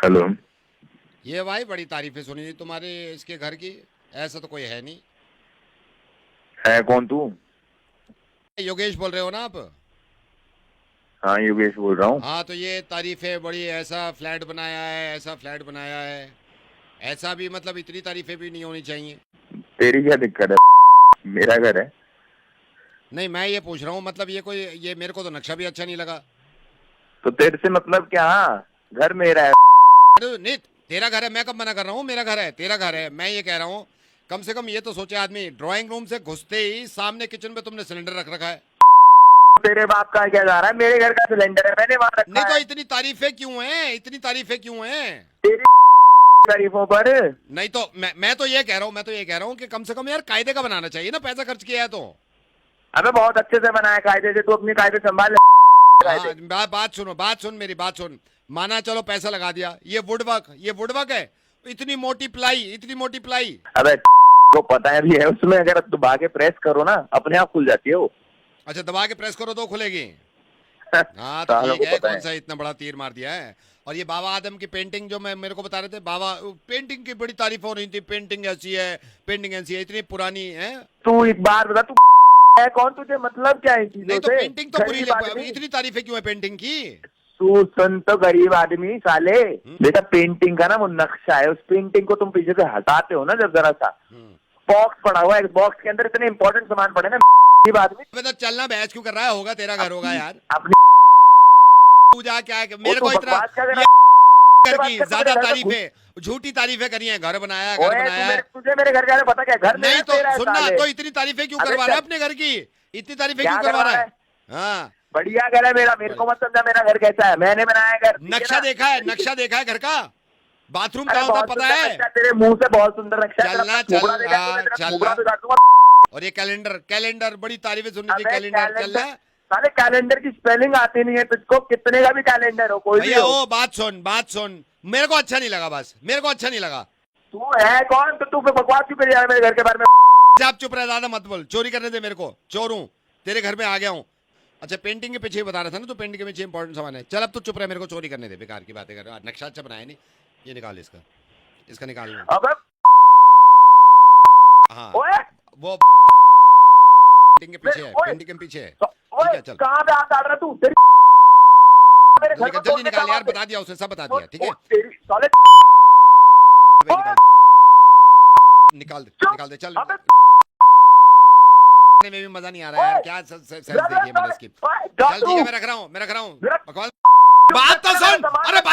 Hello. ये भाई बड़ी तारीफें सुनी थी तुम्हारे इसके घर की। ऐसा तो कोई है नहीं। है कौन तू? योगेश बोल रहे हो ना आप? हाँ, योगेश बोल रहा हूँ। हाँ, तो ये तारीफें बड़ी, ऐसा फ्लैट बनाया है, ऐसा फ्लैट बनाया है। ऐसा भी मतलब इतनी तारीफें भी नहीं होनी चाहिए। तेरी क्या दिक्कत है? मेरा घर है। नहीं, मैं ये पूछ रहा हूँ, मतलब ये कोई, ये मेरे को तो नक्शा भी अच्छा नहीं लगा। तो तेरे से मतलब क्या? घर मेरा है। अरे नहीं, तेरा घर है, मैं कब मना कर रहा हूँ? मेरा घर है, तेरा घर है, मैं ये कह रहा हूँ। कम से कम ये तो सोचे आदमी, ड्राइंग रूम से घुसते ही सामने किचन में तुमने सिलेंडर रख रखा है। तेरे बाप का क्या जा रहा है? मेरे घर का सिलेंडर है, मैंने वहां नहीं रखा तो है। इतनी तारीफें क्यों हैं? इतनी तारीफें क्यों हैं? तेरी तारीफों पर। नहीं तो मैं तो ये कह रहा हूँ, मैं तो ये कह रहा हूँ कि कम से कम यार कायदे का बनाना चाहिए ना, पैसा खर्च किया है तो। अबे बहुत अच्छे से बनाया कायदे से, तू अपनी कायदे संभाल ले। हाँ, कायदे। बात सुनो, बात सुन, मेरी बात सुन। माना चलो पैसा लगा दिया, ये वुडवर्क, ये वुडवर्क है। इतनी मोटी प्लाई, इतनी मोटी प्लाई। अबे को पता है भी है, उसमें अगर दबा के प्रेस करो ना अपने आप खुल जाती है वो। अच्छा, दबा के प्रेस करो तो खुलेगी? हाँ तो सालों ठीक को है, पता कौन है। सा इतना बड़ा तीर मार दिया है। और ये बाबा आदम की पेंटिंग जो मैं मेरे को बता रहे थे, बाबा पेंटिंग की बड़ी तारीफ हो रही थी, पेंटिंग ऐसी है, पेंटिंग ऐसी है, इतनी पुरानी है। तू एक बार बता, तू है कौन? तुझे मतलब क्या है इन नहीं चीजों तो से? पेंटिंग तो बुरी, गरीब आदमी। इतनी तारीफें क्यों है पेंटिंग की? तू सुन तो, गरीब आदमी साले। हम्म। बेटा पेंटिंग का ना वो नक्शा है, उस पेंटिंग को तुम पीछे से हटाते हो ना जब जरा सा, हम्म। बॉक्स पड़ा हुआ है, बॉक्स के अंदर इतने इंपॉर्टेंट सामान पड़े ना। गरीब आदमी। अबे तो चलना, बहस क्यों कर रहा है? होगा तेरा घर होगा अपनी यार। अपनी तू जा, क्या वो मेरे तू को इतना बकवास क्या कर ये रहा घर है? बात की कर, तू मेरे ज्यादा घर में घुस। तारीफें, झूठी तारीफें करी है, घर बनाया, घर ओए तू बनाया मेरे, है। तुझे मेरे घर का पता क्या? घर मेरा नहीं है, तो तेरा है सुनना, साले। तो इतनी तारीफें क्यों अबे करवा रहा है चल। अपने घर की? इतनी तारीफें क्यों क्या करवा करवा रहा रहा है? है? हाँ। बढ़िया घर है मेरा, मेरे को मत समझा मेरा घर कैसा है, मैंने बनाया है घर, ठीक है नक्शा ना? देखा है, तरीके से। नक्शा देखा है घर का? बाथरूम अरे कहाँ होता है बहुत पता सुंदर है? नक्शा, तेरे मुंह से बहुत सुंदर नक्शा है, तेरा अपना चलना चल, थूबड़ा देखा है तूने? तेरा थूबड़ा चलना। भी काट दूंगा। और ये कैलेंडर, कैलेंडर बड़ी तारीफें सुननी थी, अबे कैलेंडर कैलेंडर, चलना। साले कैलेंडर की स्पेलिंग आती नहीं है तुझको? कितने का भी कैलेंडर हो, कोई भी भैया हो। ओ बात सुन, बात सुन। मेरे को अच्छा नहीं लगा, बस मेरे को अच्छा नहीं लगा। तू है कौन? तो तू फिर बकवास क्यों कर रहा है मेरे घर के बारे में? आप चुप रहे, ज्यादा मत बोल। चोरी करने दे मेरे को, चोर हूँ, तेरे घर में आ गया हूँ। अच्छा, पेंटिंग के पीछे ही बता रहा था ना, तो पेंटिंग के पीछे इंपॉर्टेंट सामान है। चल अब तू चुप रहे, मेरे को चोरी करने दे, बेकार की बातें कर रहा है। नक्शा अच्छा बनाया नहीं। ये निकाल इसका, इसका निकाल लो। अबे हाँ, ओए, वो पेंटिंग के पीछे है, ओए, पेंटिंग के पीछे है। ठीक ओए है, चल कहाँ पे हाथ डाल रहा तू? तेरी मेरे घर को जल्दी तोड़ने का निकाल यार, बात है। बता दिया उसने, सब बता ओ, दिया, ठीक ओ, है। तेरी साले। भाई ओए, निकाल, निकाल दे, चुप। निकाल दे, चल। अबे में भी मजा नहीं आ रहा यार, ओए, क्या सेंस मेरा देखी है मैंने साले, इसकी। ओए, चल ठीक जादू। है, मैं रख रहा हूँ, मैं रख रहा हूँ। मेरा बकवास। चुप बात कर, तो मेरा सुन, सामान अरे रख।